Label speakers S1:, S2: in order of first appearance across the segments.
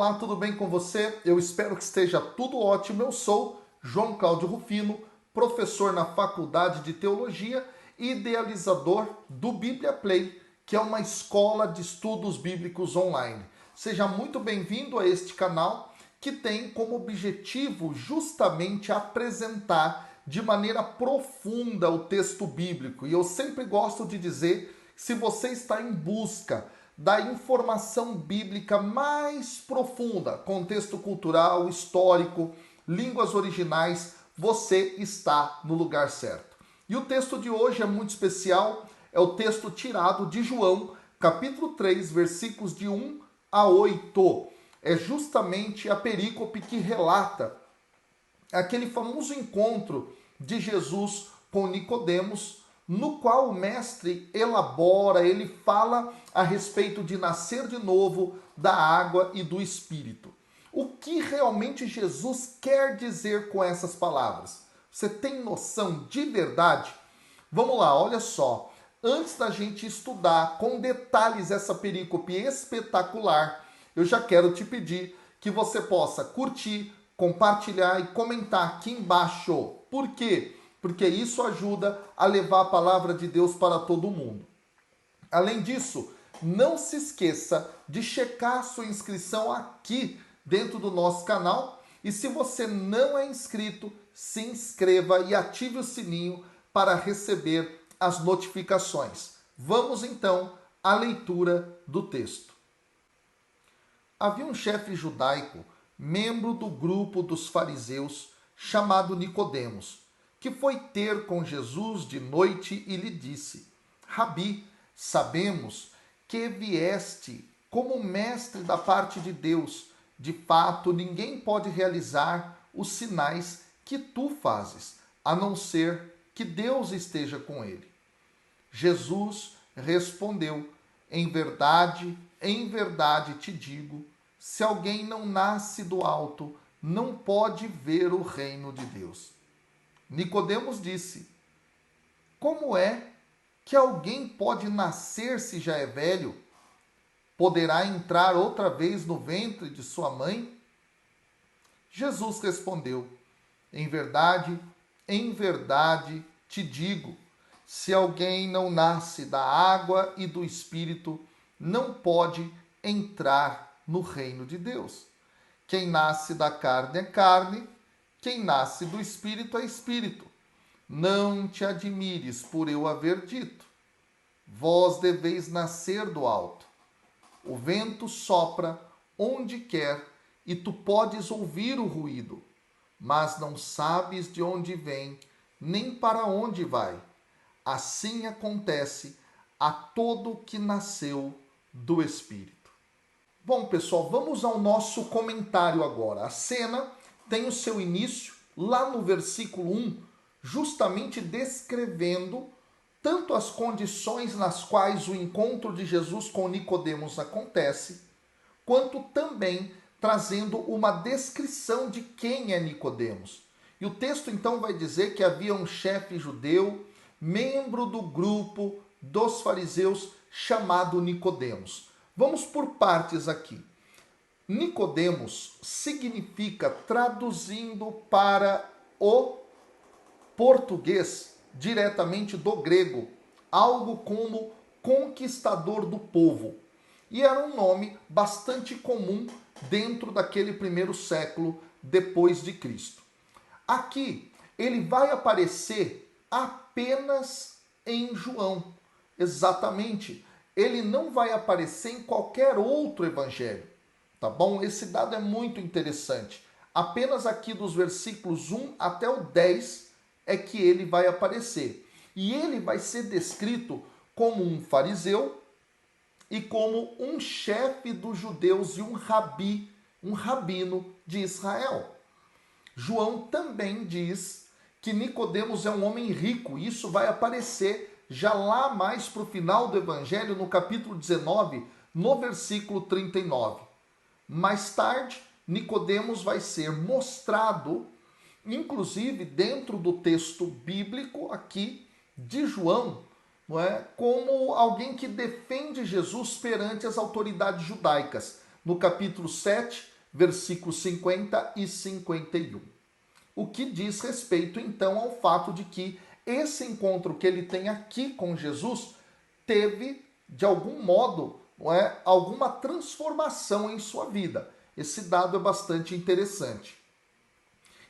S1: Olá, tudo bem com você? Eu espero que esteja tudo ótimo. Eu sou João Cláudio Rufino, professor na Faculdade de Teologia e idealizador do Bíblia Play, que é uma escola de estudos bíblicos online. Seja muito bem-vindo a este canal que tem como objetivo justamente apresentar de maneira profunda o texto bíblico. E eu sempre gosto de dizer, se você está em busca da informação bíblica mais profunda, contexto cultural, histórico, línguas originais, você está no lugar certo. E o texto de hoje é muito especial, é o texto tirado de João, capítulo 3, versículos de 1 a 8. É justamente a perícope que relata aquele famoso encontro de Jesus com Nicodemos, no qual o mestre elabora, ele fala a respeito de nascer de novo da água e do Espírito. O que realmente Jesus quer dizer com essas palavras? Você tem noção de verdade? Vamos lá, olha só. Antes da gente estudar com detalhes essa perícope espetacular, eu já quero te pedir que você possa curtir, compartilhar e comentar aqui embaixo. Por quê? Porque isso ajuda a levar a palavra de Deus para todo mundo. Além disso, não se esqueça de checar sua inscrição aqui dentro do nosso canal. E se você não é inscrito, se inscreva e ative o sininho para receber as notificações. Vamos então à leitura do texto. Havia um chefe judaico, membro do grupo dos fariseus, chamado Nicodemos, que foi ter com Jesus de noite e lhe disse: Rabi, sabemos que vieste como mestre da parte de Deus. De fato, ninguém pode realizar os sinais que tu fazes, a não ser que Deus esteja com ele. Jesus respondeu: em verdade te digo, se alguém não nasce do alto, não pode ver o reino de Deus. Nicodemos disse: como é que alguém pode nascer se já é velho? Poderá entrar outra vez no ventre de sua mãe? Jesus respondeu: em verdade te digo, se alguém não nasce da água e do Espírito, não pode entrar no reino de Deus. Quem nasce da carne é carne, quem nasce do Espírito é Espírito. Não te admires por eu haver dito: vós deveis nascer do alto. O vento sopra onde quer e tu podes ouvir o ruído, mas não sabes de onde vem, nem para onde vai. Assim acontece a todo que nasceu do Espírito. Bom, pessoal, vamos ao nosso comentário agora. A cena tem o seu início lá no versículo 1, justamente descrevendo tanto as condições nas quais o encontro de Jesus com Nicodemos acontece, quanto também trazendo uma descrição de quem é Nicodemos. E o texto então vai dizer que havia um chefe judeu, membro do grupo dos fariseus, chamado Nicodemos. Vamos por partes aqui. Nicodemos significa, traduzindo para o português, diretamente do grego, algo como conquistador do povo. E era um nome bastante comum dentro daquele primeiro século depois de Cristo. Aqui ele vai aparecer apenas em João. Exatamente. Ele não vai aparecer em qualquer outro evangelho. Tá bom? Esse dado é muito interessante. Apenas aqui dos versículos 1 até o 10 é que ele vai aparecer. E ele vai ser descrito como um fariseu e como um chefe dos judeus e um rabi, um rabino de Israel. João também diz que Nicodemos é um homem rico. Isso vai aparecer já lá mais para o final do evangelho, no capítulo 19, no versículo 39. Mais tarde, Nicodemos vai ser mostrado, inclusive dentro do texto bíblico aqui de João, não é? Como alguém que defende Jesus perante as autoridades judaicas. No capítulo 7, versículos 50 e 51. O que diz respeito, então, ao fato de que esse encontro que ele tem aqui com Jesus teve, de algum modo, não é, alguma transformação em sua vida. Esse dado é bastante interessante.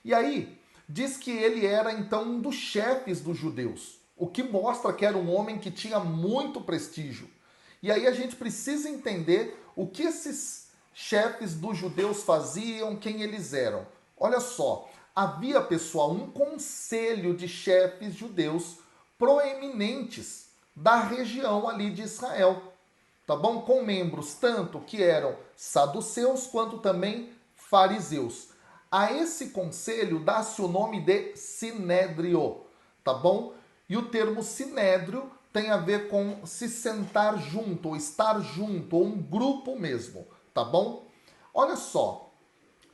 S1: E aí, diz que ele era, então, um dos chefes dos judeus, o que mostra que era um homem que tinha muito prestígio. E aí a gente precisa entender o que esses chefes dos judeus faziam, quem eles eram. Olha só, havia, pessoal, um conselho de chefes judeus proeminentes da região ali de Israel, tá bom? Com membros tanto que eram saduceus quanto também fariseus. A esse conselho dá-se o nome de sinédrio, tá bom? E o termo sinédrio tem a ver com se sentar junto, ou estar junto, ou um grupo mesmo, tá bom? Olha só,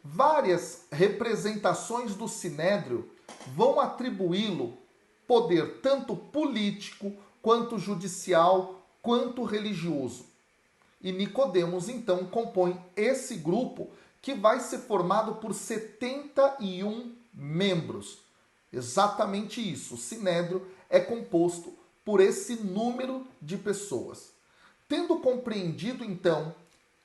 S1: várias representações do sinédrio vão atribuí-lo poder tanto político, quanto judicial, quanto religioso. E Nicodemos, então, compõe esse grupo que vai ser formado por 71 membros. Exatamente isso. O sinédrio é composto por esse número de pessoas. Tendo compreendido, então,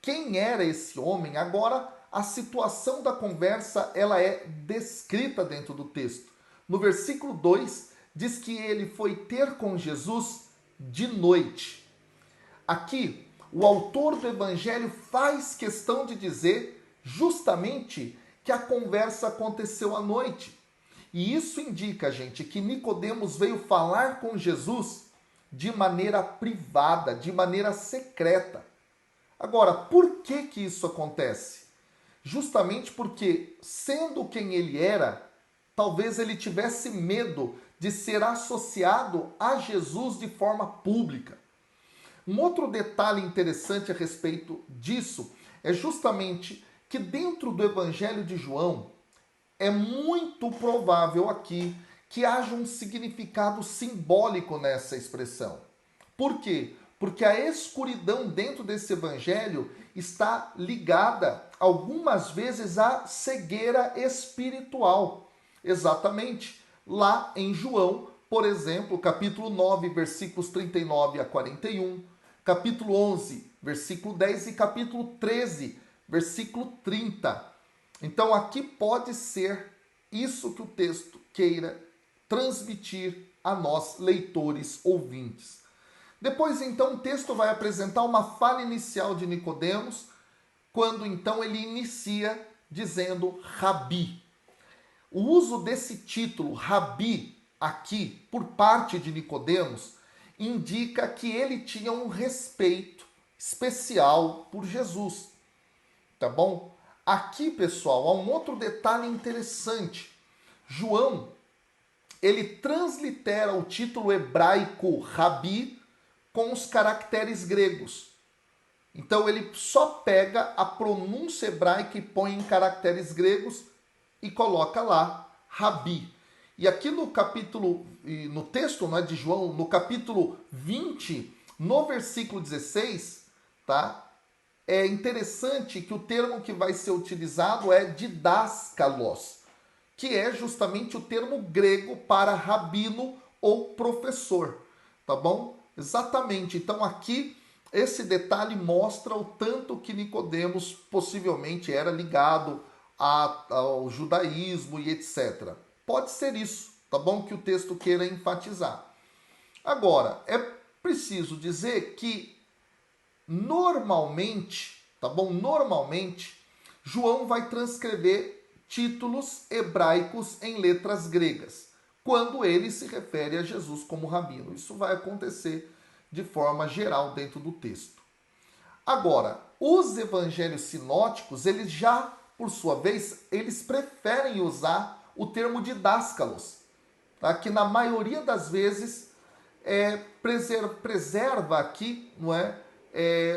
S1: quem era esse homem, agora a situação da conversa ela é descrita dentro do texto. No versículo 2, diz que ele foi ter com Jesus de noite. Aqui, o autor do evangelho faz questão de dizer justamente que a conversa aconteceu à noite. E isso indica, gente, que Nicodemos veio falar com Jesus de maneira privada, de maneira secreta. Agora, por que que isso acontece? Justamente porque, sendo quem ele era, talvez ele tivesse medo de ser associado a Jesus de forma pública. Um outro detalhe interessante a respeito disso é justamente que dentro do Evangelho de João é muito provável aqui que haja um significado simbólico nessa expressão. Por quê? Porque a escuridão dentro desse evangelho está ligada algumas vezes à cegueira espiritual. Exatamente. Lá em João, por exemplo, capítulo 9, versículos 39 a 41, capítulo 11, versículo 10 e capítulo 13, versículo 30. Então aqui pode ser isso que o texto queira transmitir a nós, leitores, ouvintes. Depois, então, o texto vai apresentar uma fala inicial de Nicodemos, quando então ele inicia dizendo Rabi. O uso desse título, Rabi, aqui, por parte de Nicodemos, indica que ele tinha um respeito especial por Jesus. Tá bom? Aqui, pessoal, há um outro detalhe interessante. João, ele translitera o título hebraico Rabi com os caracteres gregos. Então ele só pega a pronúncia hebraica e põe em caracteres gregos e coloca lá Rabi. E aqui no capítulo, no texto, não é, de João, no capítulo 20, no versículo 16, tá? É interessante que o termo que vai ser utilizado é didaskalos, que é justamente o termo grego para rabino ou professor, tá bom? Exatamente. Então aqui esse detalhe mostra o tanto que Nicodemos possivelmente era ligado ao judaísmo e etc. Pode ser isso, tá bom? Que o texto queira enfatizar. Agora, é preciso dizer que normalmente, tá bom? Normalmente, João vai transcrever títulos hebraicos em letras gregas, quando ele se refere a Jesus como rabino. Isso vai acontecer de forma geral dentro do texto. Agora, os evangelhos sinóticos, eles já, por sua vez, eles preferem usar o termo didáskalos, tá? Que na maioria das vezes preserva aqui, não é?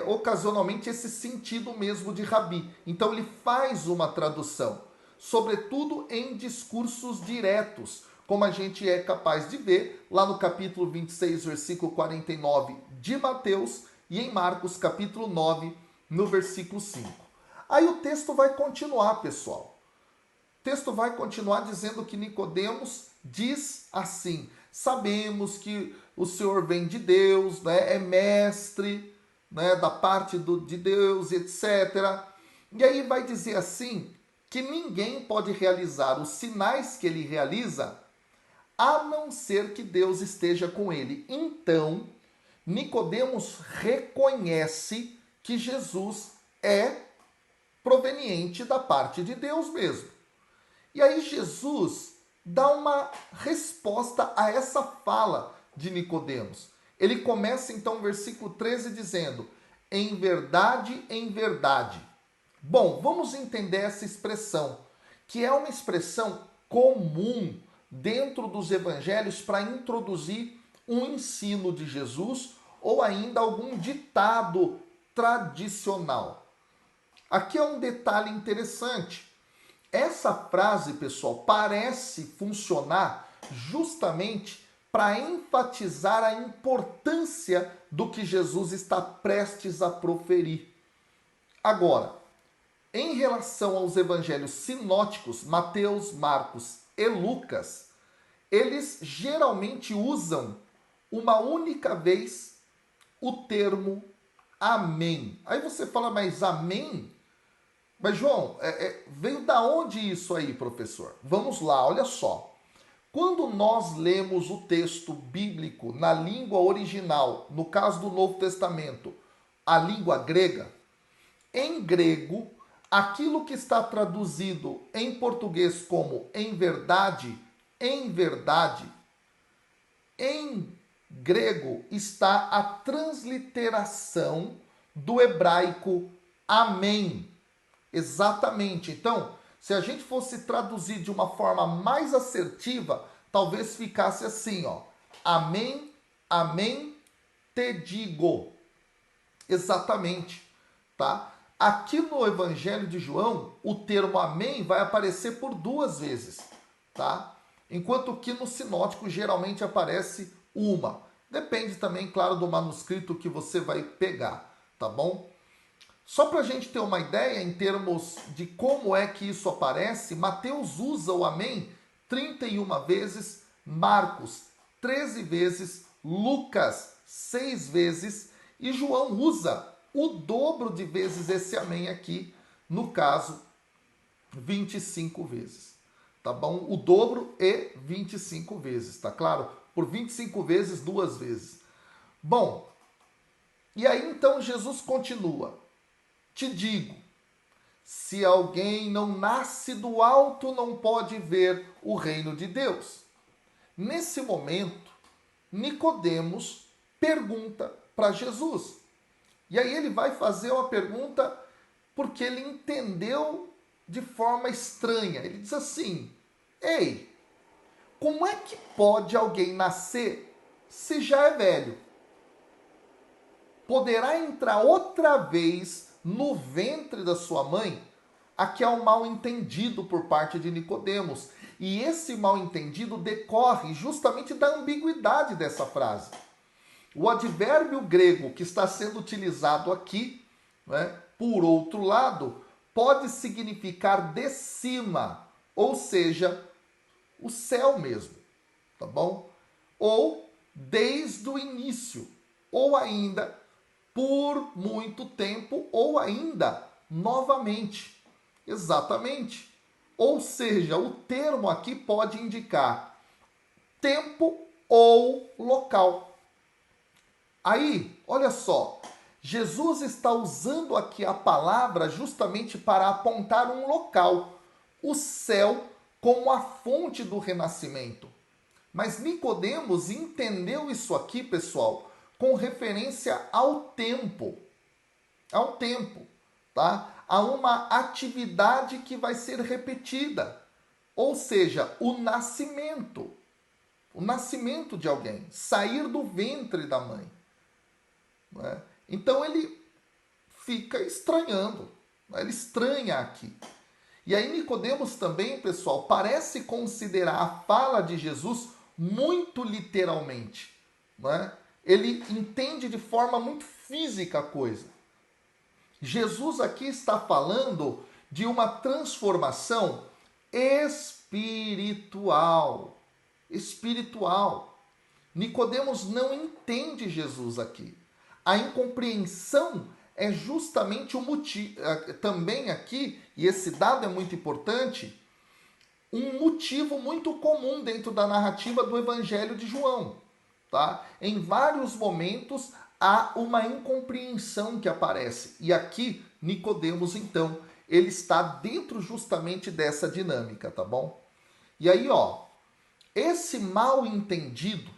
S1: Ocasionalmente esse sentido mesmo de rabi. Então ele faz uma tradução, sobretudo em discursos diretos, como a gente é capaz de ver lá no capítulo 26, versículo 49 de Mateus e em Marcos, capítulo 9, no versículo 5. Aí o texto vai continuar, pessoal. O texto vai continuar dizendo que Nicodemos diz assim: sabemos que o Senhor vem de Deus, né, é mestre, né, da parte de Deus, etc. E aí vai dizer assim que ninguém pode realizar os sinais que ele realiza a não ser que Deus esteja com ele. Então, Nicodemos reconhece que Jesus é proveniente da parte de Deus mesmo. E aí Jesus dá uma resposta a essa fala de Nicodemos. Ele começa então o versículo 13 dizendo: em verdade, em verdade. Bom, vamos entender essa expressão, que é uma expressão comum dentro dos evangelhos para introduzir um ensino de Jesus ou ainda algum ditado tradicional. Aqui é um detalhe interessante. Essa frase, pessoal, parece funcionar justamente para enfatizar a importância do que Jesus está prestes a proferir. Agora, em relação aos evangelhos sinóticos, Mateus, Marcos e Lucas, eles geralmente usam uma única vez o termo amém. Aí você fala, mas amém? Mas João, veio da onde isso aí, professor? Vamos lá, olha só. Quando nós lemos o texto bíblico na língua original, no caso do Novo Testamento, a língua grega, em grego, aquilo que está traduzido em português como em verdade, em grego está a transliteração do hebraico amém. Exatamente. Então, se a gente fosse traduzir de uma forma mais assertiva, talvez ficasse assim, ó. Amém, amém, te digo. Exatamente, tá? Aqui no Evangelho de João, o termo amém vai aparecer por 2 vezes, tá? Enquanto que no sinótico geralmente aparece uma. Depende também, claro, do manuscrito que você vai pegar, tá bom? Só para a gente ter uma ideia em termos de como é que isso aparece, Mateus usa o amém 31 vezes, Marcos 13 vezes, Lucas 6 vezes e João usa o dobro de vezes esse amém aqui, no caso, 25 vezes. Tá bom? O dobro e 25 vezes, tá claro? Por 25 vezes, 2 vezes. Bom, e aí então Jesus continua. Te digo, se alguém não nasce do alto, não pode ver o reino de Deus. Nesse momento, Nicodemos pergunta para Jesus. E aí ele vai fazer uma pergunta porque ele entendeu de forma estranha. Ele diz assim: ei, como é que pode alguém nascer se já é velho? Poderá entrar outra vez no ventre da sua mãe? Aqui é um mal entendido por parte de Nicodemos. E esse mal entendido decorre justamente da ambiguidade dessa frase. O advérbio grego que está sendo utilizado aqui, né, por outro lado, pode significar de cima, ou seja, o céu mesmo, tá bom? Ou desde o início, ou ainda por muito tempo, ou ainda novamente. Exatamente. Ou seja, o termo aqui pode indicar tempo ou local. Aí, olha só, Jesus está usando aqui a palavra justamente para apontar um local, o céu como a fonte do renascimento. Mas Nicodemos entendeu isso aqui, pessoal, com referência ao tempo. Ao tempo, tá? A uma atividade que vai ser repetida. Ou seja, o nascimento. O nascimento de alguém, sair do ventre da mãe. Né? Então ele fica estranhando, né? Ele estranha aqui. E aí Nicodemos também, pessoal, parece considerar a fala de Jesus muito literalmente. Né? Ele entende de forma muito física a coisa. Jesus aqui está falando de uma transformação espiritual. Espiritual. Nicodemos não entende Jesus aqui. A incompreensão é justamente o motivo. Também aqui, e esse dado é muito importante, um motivo muito comum dentro da narrativa do Evangelho de João. Tá? Em vários momentos há uma incompreensão que aparece. E aqui, Nicodemos, então, ele está dentro justamente dessa dinâmica, tá bom? E aí, esse mal entendido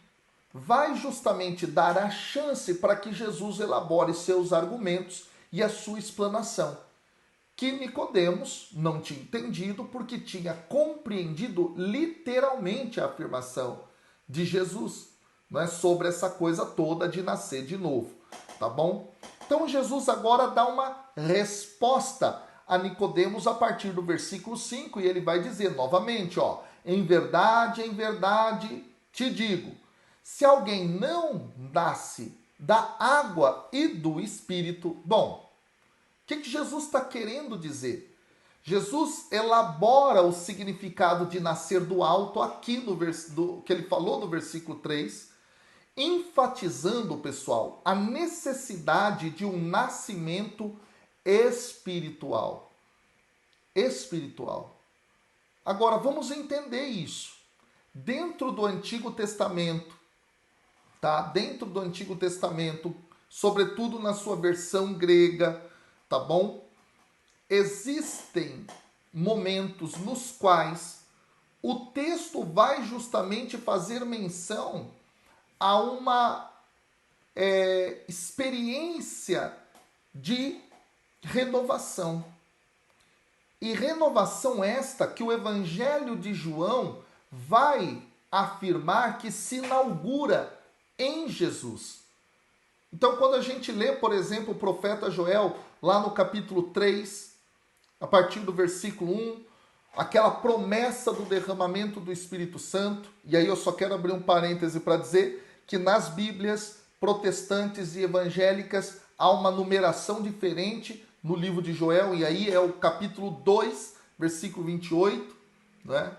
S1: vai justamente dar a chance para que Jesus elabore seus argumentos e a sua explanação, que Nicodemos não tinha entendido porque tinha compreendido literalmente a afirmação de Jesus, não é, sobre essa coisa toda de nascer de novo, tá bom? Então Jesus agora dá uma resposta a Nicodemos a partir do versículo 5 e ele vai dizer novamente, em verdade te digo, se alguém não nasce da água e do Espírito, bom, o que Jesus está querendo dizer? Jesus elabora o significado de nascer do alto aqui no que ele falou no versículo 3, enfatizando, pessoal, a necessidade de um nascimento espiritual. Espiritual. Agora, vamos entender isso. Dentro do Antigo Testamento, tá? Dentro do Antigo Testamento, sobretudo na sua versão grega, tá bom? Existem momentos nos quais o texto vai justamente fazer menção a uma experiência de renovação. E renovação esta que o Evangelho de João vai afirmar que se inaugura em Jesus. Então, quando a gente lê, por exemplo, o profeta Joel, lá no capítulo 3, a partir do versículo 1, aquela promessa do derramamento do Espírito Santo, e aí eu só quero abrir um parêntese para dizer que nas Bíblias protestantes e evangélicas há uma numeração diferente no livro de Joel, e aí é o capítulo 2, versículo 28, né?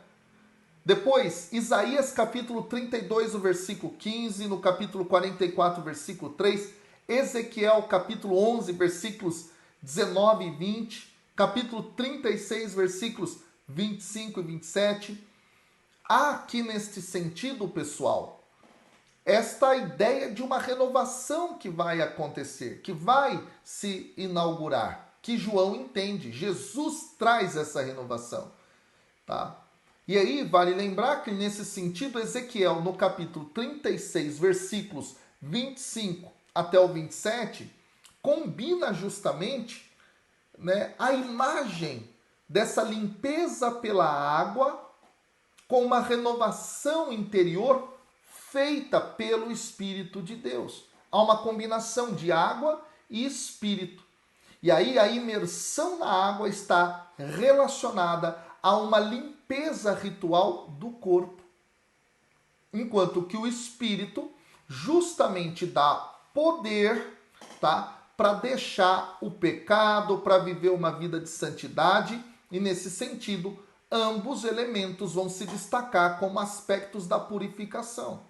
S1: Depois, Isaías capítulo 32, o versículo 15, no capítulo 44, versículo 3, Ezequiel capítulo 11, versículos 19 e 20, capítulo 36, versículos 25 e 27. Há aqui neste sentido, pessoal, esta ideia de uma renovação que vai acontecer, que vai se inaugurar, que João entende. Jesus traz essa renovação, tá? E aí vale lembrar que nesse sentido Ezequiel no capítulo 36, versículos 25 até o 27, combina justamente, né, a imagem dessa limpeza pela água com uma renovação interior feita pelo Espírito de Deus. Há uma combinação de água e Espírito. E aí a imersão na água está relacionada a uma limpeza ritual do corpo. Enquanto que o Espírito justamente dá poder, tá, para deixar o pecado, para viver uma vida de santidade, e nesse sentido, ambos elementos vão se destacar como aspectos da purificação.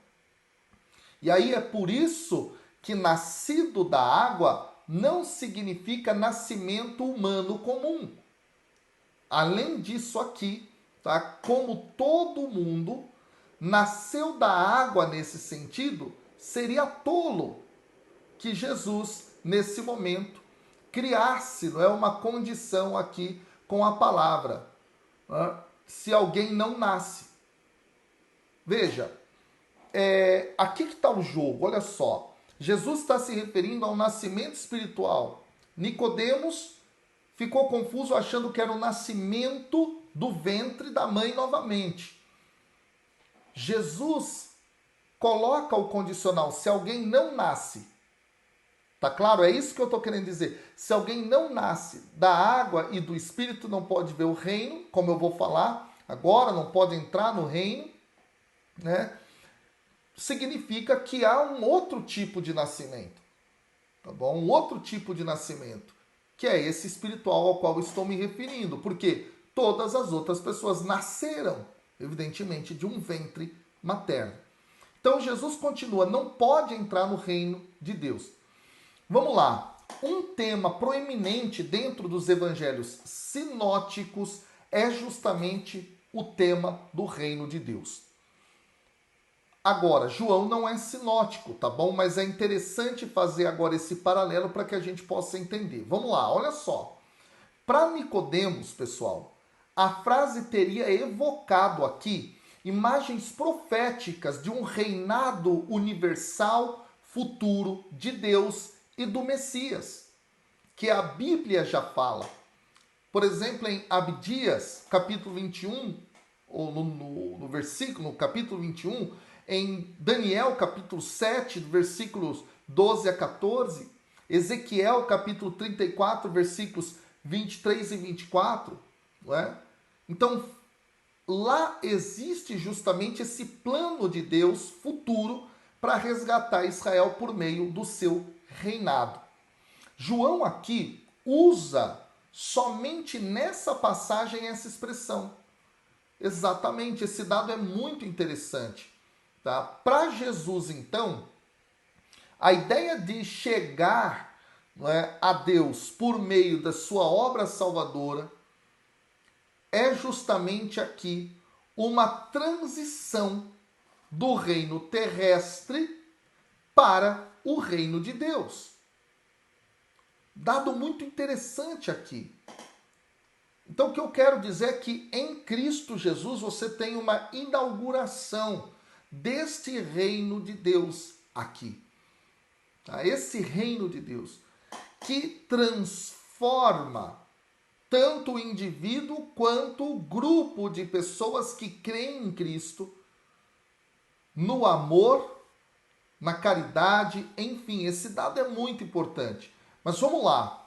S1: E aí é por isso que nascido da água não significa nascimento humano comum. Além disso aqui, tá? Como todo mundo nasceu da água nesse sentido, seria tolo que Jesus, nesse momento, criasse, não é, uma condição aqui com a palavra. Né? Se alguém não nasce. Veja, aqui que está o jogo, olha só. Jesus está se referindo ao nascimento espiritual. Nicodemos ficou confuso achando que era o nascimento do ventre da mãe novamente. Jesus coloca o condicional, se alguém não nasce. Tá claro? É isso que eu estou querendo dizer. Se alguém não nasce da água e do Espírito, não pode ver o reino, como eu vou falar agora, não pode entrar no reino, né? Significa que há um outro tipo de nascimento. Tá bom? Um outro tipo de nascimento. que é esse espiritual ao qual estou me referindo, porque todas as outras pessoas nasceram, evidentemente, de um ventre materno. Então Jesus continua, não pode entrar no reino de Deus. Vamos lá. Um tema proeminente dentro dos evangelhos sinóticos é justamente o tema do reino de Deus. Agora, João não é sinótico, tá bom? Mas é interessante fazer agora esse paralelo para que a gente possa entender. Vamos lá, olha só. Para Nicodemos, pessoal, a frase teria evocado aqui imagens proféticas de um reinado universal futuro de Deus e do Messias, que a Bíblia já fala. Por exemplo, em Abdias, capítulo 21, ou no versículo, no capítulo 21, em Daniel, capítulo 7, versículos 12 a 14, Ezequiel, capítulo 34, versículos 23 e 24, não é? Então, lá existe justamente esse plano de Deus futuro para resgatar Israel por meio do seu reinado. João aqui usa somente nessa passagem essa expressão. Exatamente, esse dado é muito interessante. Tá? Para Jesus, então, a ideia de chegar, não é, a Deus por meio da sua obra salvadora é justamente aqui uma transição do reino terrestre para o reino de Deus. Dado muito interessante aqui. Então, o que eu quero dizer é que em Cristo Jesus você tem uma inauguração deste reino de Deus aqui. Tá? Esse reino de Deus que transforma tanto o indivíduo quanto o grupo de pessoas que creem em Cristo no amor, na caridade, enfim, esse dado é muito importante. Mas vamos lá.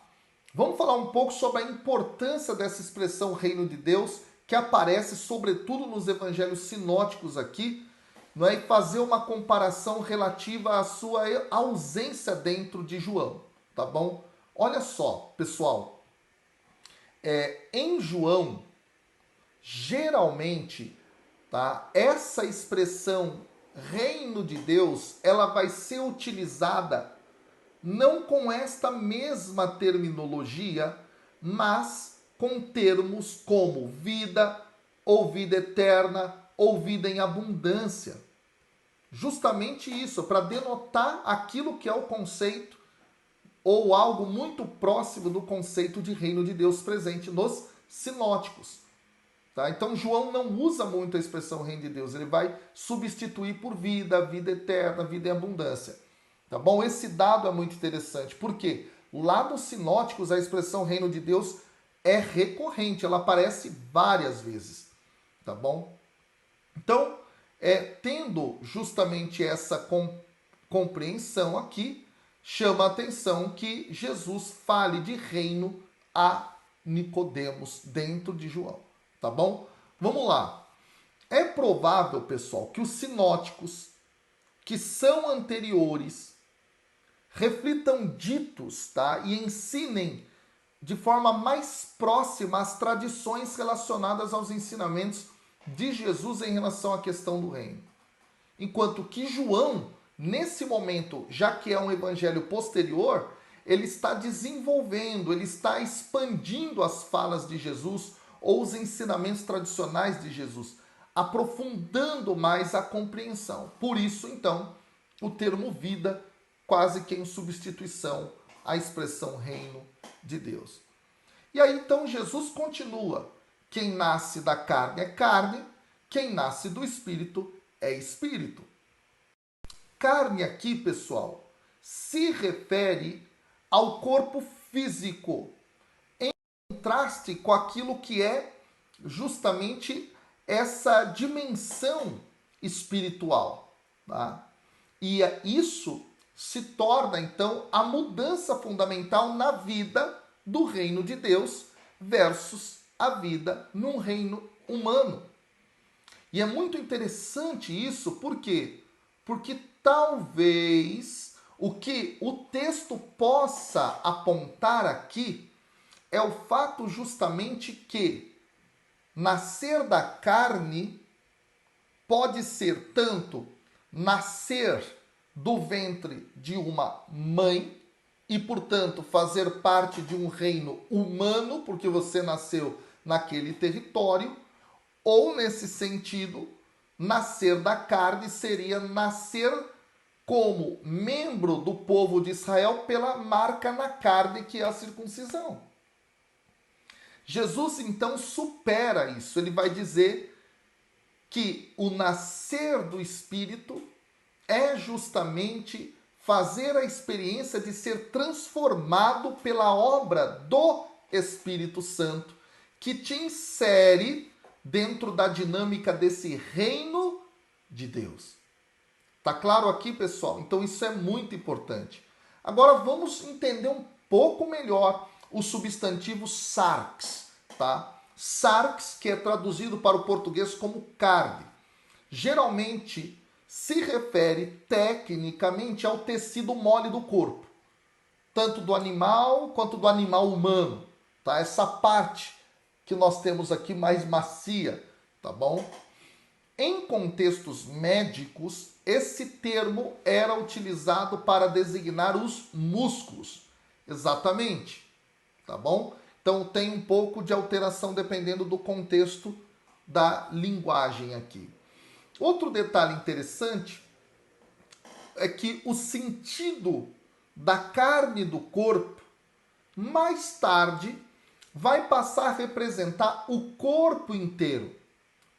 S1: Vamos falar um pouco sobre a importância dessa expressão reino de Deus, que aparece sobretudo nos evangelhos sinóticos aqui, não é? E fazer uma comparação relativa à sua ausência dentro de João, tá bom? Olha só, pessoal, em João, geralmente, tá, essa expressão reino de Deus, ela vai ser utilizada não com esta mesma terminologia, mas com termos como vida, ou vida eterna, ou vida em abundância. Justamente isso, para denotar aquilo que é o conceito, ou algo muito próximo do conceito de reino de Deus presente nos sinóticos. Tá? Então João não usa muito a expressão reino de Deus, ele vai substituir por vida, vida eterna, vida em abundância. Tá bom? Esse dado é muito interessante, porque lá nos sinóticos a expressão reino de Deus é recorrente, ela aparece várias vezes, tá bom? Então, tendo justamente essa compreensão aqui, chama a atenção que Jesus fale de reino a Nicodemos dentro de João, tá bom? Vamos lá. É provável, pessoal, que os sinóticos que são anteriores reflitam ditos, tá? E ensinem de forma mais próxima as tradições relacionadas aos ensinamentos de Jesus em relação à questão do reino. Enquanto que João, nesse momento, já que é um evangelho posterior, ele está desenvolvendo, ele está expandindo as falas de Jesus ou os ensinamentos tradicionais de Jesus, aprofundando mais a compreensão. Por isso, então, o termo vida quase que em substituição à expressão reino de Deus. E aí então Jesus continua: quem nasce da carne é carne, quem nasce do espírito é espírito. Carne aqui, pessoal, se refere ao corpo físico, em contraste com aquilo que é justamente essa dimensão espiritual. Tá? E isso se torna, então, a mudança fundamental na vida do reino de Deus versus a vida num reino humano. E é muito interessante isso, por quê? Porque talvez o que o texto possa apontar aqui é o fato justamente que nascer da carne pode ser tanto nascer do ventre de uma mãe e, portanto, fazer parte de um reino humano, porque você nasceu naquele território, ou, nesse sentido, nascer da carne seria nascer como membro do povo de Israel pela marca na carne, que é a circuncisão. Jesus, então, supera isso. Ele vai dizer que o nascer do Espírito é justamente fazer a experiência de ser transformado pela obra do Espírito Santo, que te insere dentro da dinâmica desse reino de Deus. Tá claro aqui, pessoal? Então isso é muito importante. Agora vamos entender um pouco melhor o substantivo sarx, tá? Sarx, que é traduzido para o português como carne. Geralmente se refere tecnicamente ao tecido mole do corpo, tanto do animal quanto do animal humano, tá? Essa parte que nós temos aqui mais macia, tá bom? Em contextos médicos, esse termo era utilizado para designar os músculos, exatamente, tá bom? Então tem um pouco de alteração dependendo do contexto da linguagem aqui. Outro detalhe interessante é que o sentido da carne do corpo, mais tarde, vai passar a representar o corpo inteiro,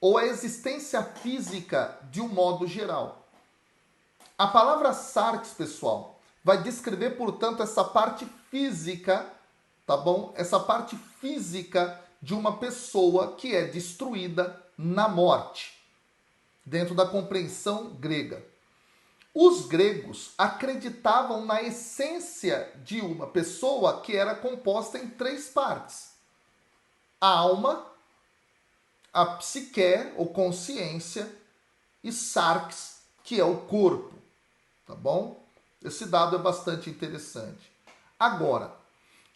S1: ou a existência física de um modo geral. A palavra sarx, pessoal, vai descrever, portanto, essa parte física, tá bom? Essa parte física de uma pessoa que é destruída na morte, dentro da compreensão grega. Os gregos acreditavam na essência de uma pessoa que era composta em 3 partes: a alma, a psique ou consciência e sarx, que é o corpo, tá bom? Esse dado é bastante interessante. Agora,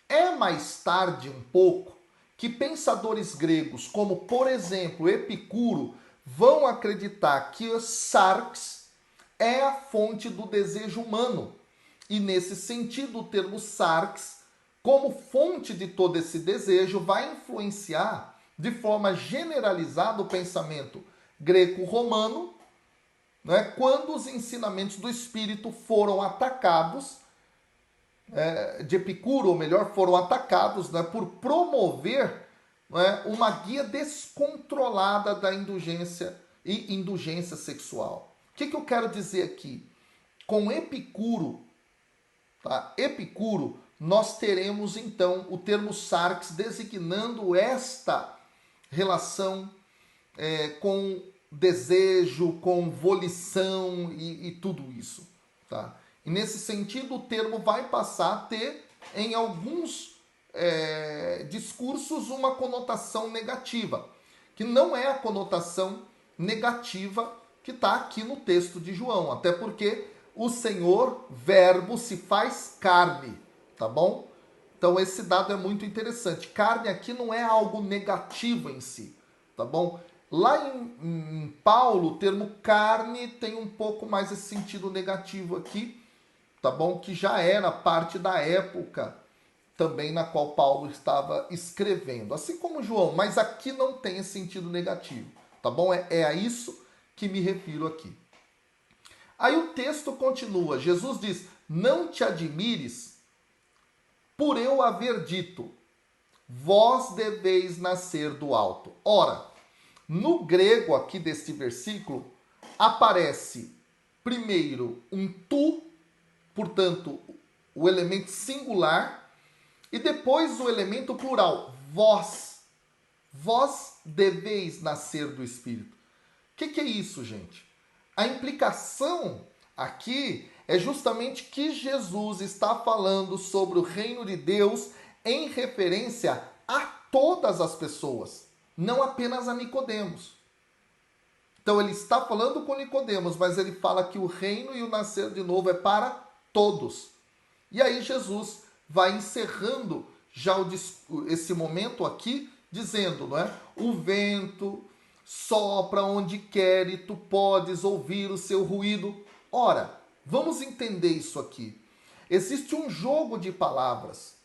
S1: é mais tarde um pouco que pensadores gregos, como por exemplo Epicuro, vão acreditar que o sarx é a fonte do desejo humano. E nesse sentido, o termo sarx, como fonte de todo esse desejo, vai influenciar de forma generalizada o pensamento greco-romano, né, quando os ensinamentos do espírito foram atacados, de Epicuro, ou melhor, foram atacados, né, por promover, né, uma guia descontrolada da indulgência e indulgência sexual. O que eu quero dizer aqui? Com Epicuro, tá? Epicuro, nós teremos então o termo sarx designando esta relação com desejo, com volição e tudo isso, tá? E nesse sentido o termo vai passar a ter em alguns discursos uma conotação negativa, que não é a conotação negativa que está aqui no texto de João, até porque o Senhor, verbo, se faz carne, tá bom? Então esse dado é muito interessante. Carne aqui não é algo negativo em si, tá bom? Lá em Paulo, o termo carne tem um pouco mais esse sentido negativo aqui, tá bom? Que já era parte da época também na qual Paulo estava escrevendo, assim como João, mas aqui não tem esse sentido negativo, tá bom? É a isso que me refiro aqui. Aí o texto continua, Jesus diz: não te admires por eu haver dito, vós deveis nascer do alto. Ora, no grego aqui deste versículo, aparece primeiro um tu, portanto, o elemento singular, e depois o elemento plural, vós. Vós deveis nascer do Espírito. O que é isso, gente? A implicação aqui é justamente que Jesus está falando sobre o reino de Deus em referência a todas as pessoas, não apenas a Nicodemos. Então ele está falando com Nicodemos, mas ele fala que o reino e o nascer de novo é para todos. E aí Jesus vai encerrando já esse momento aqui dizendo, não é? O vento sopra onde quer e tu podes ouvir o seu ruído. Ora, vamos entender isso aqui. Existe um jogo de palavras.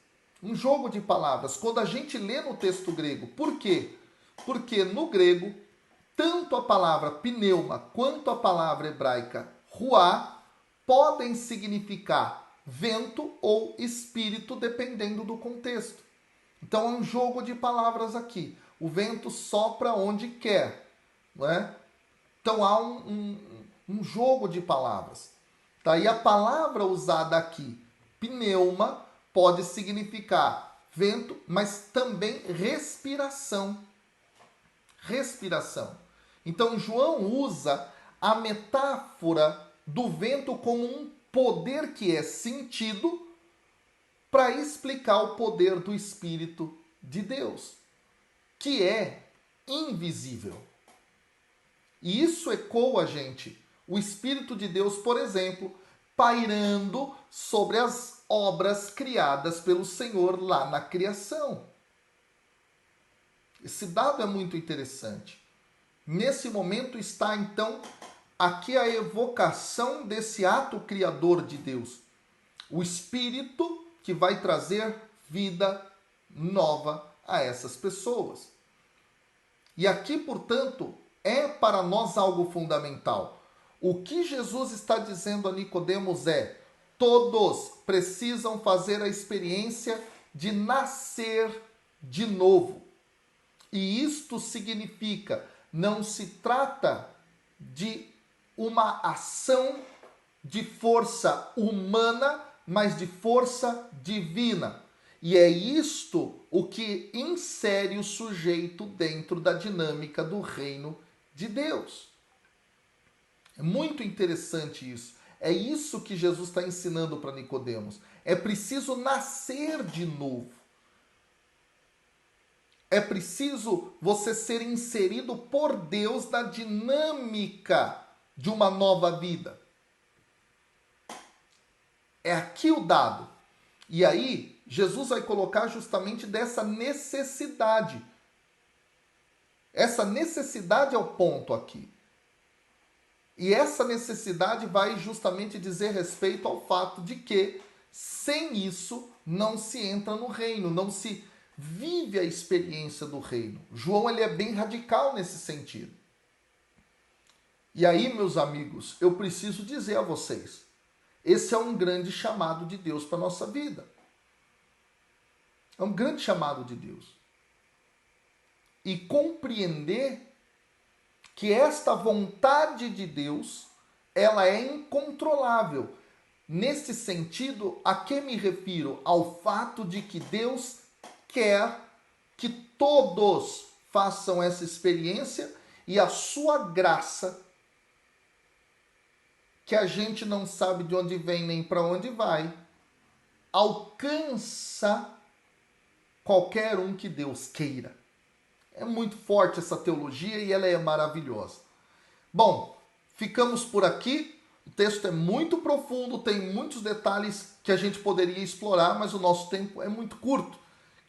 S1: Um jogo de palavras. Quando a gente lê no texto grego. Por quê? Porque no grego, tanto a palavra pneuma quanto a palavra hebraica ruá podem significar vento ou espírito, dependendo do contexto. Então é um jogo de palavras aqui. O vento sopra onde quer, não é? Então há um jogo de palavras. Tá? E a palavra usada aqui, pneuma, pode significar vento, mas também respiração. Respiração. Então João usa a metáfora do vento como um poder que é sentido para explicar o poder do Espírito de Deus, que é invisível. E isso ecoa, gente, o Espírito de Deus, por exemplo, pairando sobre as obras criadas pelo Senhor lá na criação. Esse dado é muito interessante. Nesse momento está, então, aqui a evocação desse ato criador de Deus. O Espírito que vai trazer vida nova a essas pessoas. E aqui, portanto, é para nós algo fundamental. O que Jesus está dizendo a Nicodemos é: todos precisam fazer a experiência de nascer de novo. E isto significa, não se trata de uma ação de força humana, mas de força divina. E é isto o que insere o sujeito dentro da dinâmica do reino de Deus. É muito interessante isso. É isso que Jesus está ensinando para Nicodemos. É preciso nascer de novo. É preciso você ser inserido por Deus na dinâmica de uma nova vida. É aqui o dado. E aí, Jesus vai colocar justamente dessa necessidade. Essa necessidade é o ponto aqui. E essa necessidade vai justamente dizer respeito ao fato de que, sem isso, não se entra no reino, não se vive a experiência do reino. João ele é bem radical nesse sentido. E aí, meus amigos, eu preciso dizer a vocês, esse é um grande chamado de Deus para a nossa vida. É um grande chamado de Deus. E compreender que esta vontade de Deus, ela é incontrolável. Nesse sentido, a que me refiro? Ao fato de que Deus quer que todos façam essa experiência e a sua graça, que a gente não sabe de onde vem nem para onde vai, alcança qualquer um que Deus queira. É muito forte essa teologia e ela é maravilhosa. Bom, ficamos por aqui. O texto é muito profundo, tem muitos detalhes que a gente poderia explorar, mas o nosso tempo é muito curto.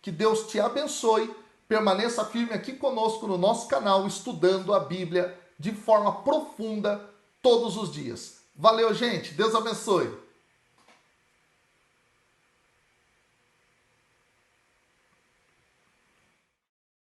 S1: Que Deus te abençoe. Permaneça firme aqui conosco no nosso canal, estudando a Bíblia de forma profunda todos os dias. Valeu, gente. Deus abençoe.